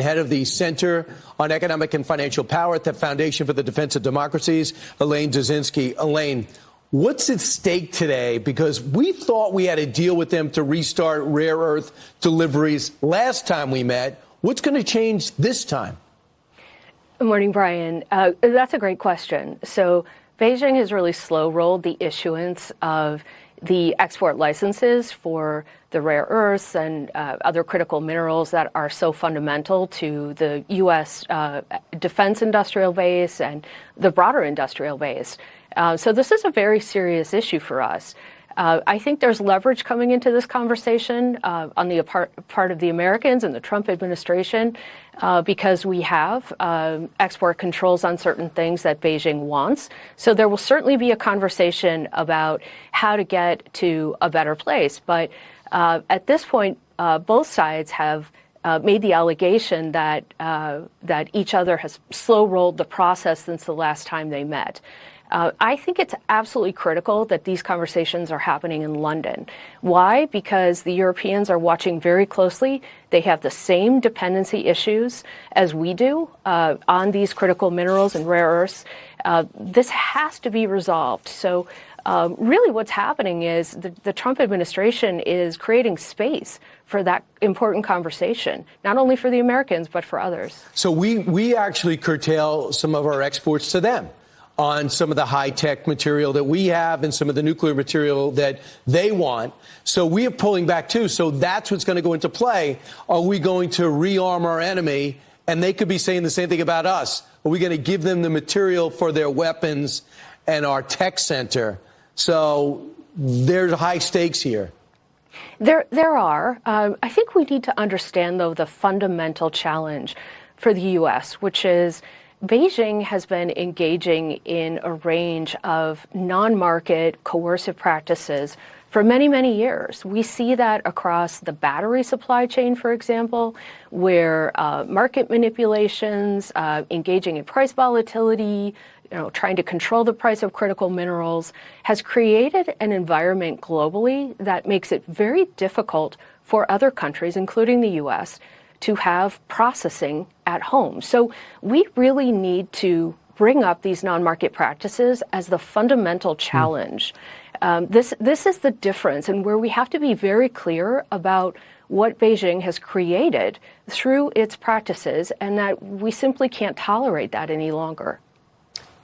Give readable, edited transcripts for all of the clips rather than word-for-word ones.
Head of the Center on Economic and Financial Power at the Foundation for the Defense of Democracies, Elaine Dezenski. Elaine, what's at stake today? Because we thought we had a deal with them to restart rare earth deliveries last time we met. What's going to change this time? Good morning, Brian. That's a great question. So Beijing has really slow-rolled the issuance of the export licenses for the rare earths and other critical minerals that are so fundamental to the U.S. Defense industrial base and the broader industrial base. So this is a very serious issue for us. I think there's leverage coming into this conversation on the part of the Americans and the Trump administration because we have export controls on certain things that Beijing wants. So there will certainly be a conversation about how to get to a better place. But at this point, both sides have made the allegation that each other has slow-rolled the process since the last time they met. I think it's absolutely critical that these conversations are happening in London. Why? Because the Europeans are watching very closely. They have the same dependency issues as we do on these critical minerals and rare earths. This has to be resolved. So really what's happening is the Trump administration is creating space for that important conversation, not only for the Americans, but for others. So we actually curtail some of our exports to them on some of the high-tech material that we have and some of the nuclear material that they want. So we are pulling back, too. So that's what's going to go into play. Are we going to rearm our enemy? And they could be saying the same thing about us. Are we going to give them the material for their weapons and our tech center? So there's high stakes here. There are. I think we need to understand, though, the fundamental challenge for the U.S., which is Beijing has been engaging in a range of non-market coercive practices for many, many years. We see that across the battery supply chain, for example, where market manipulations, engaging in price volatility, trying to control the price of critical minerals has created an environment globally that makes it very difficult for other countries, including the U.S., to have processing at home. So we really need to bring up these non-market practices as the fundamental challenge. This is the difference, and where we have to be very clear about what Beijing has created through its practices, and that we simply can't tolerate that any longer.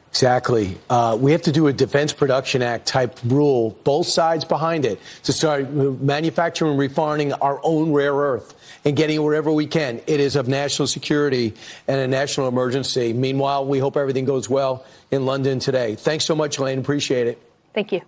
Exactly. We have to do a Defense Production Act type rule, both sides behind it, to start manufacturing and refining our own rare earth and getting it wherever we can. It is of national security and a national emergency. Meanwhile, we hope everything goes well in London today. Thanks so much, Elaine. Appreciate it. Thank you.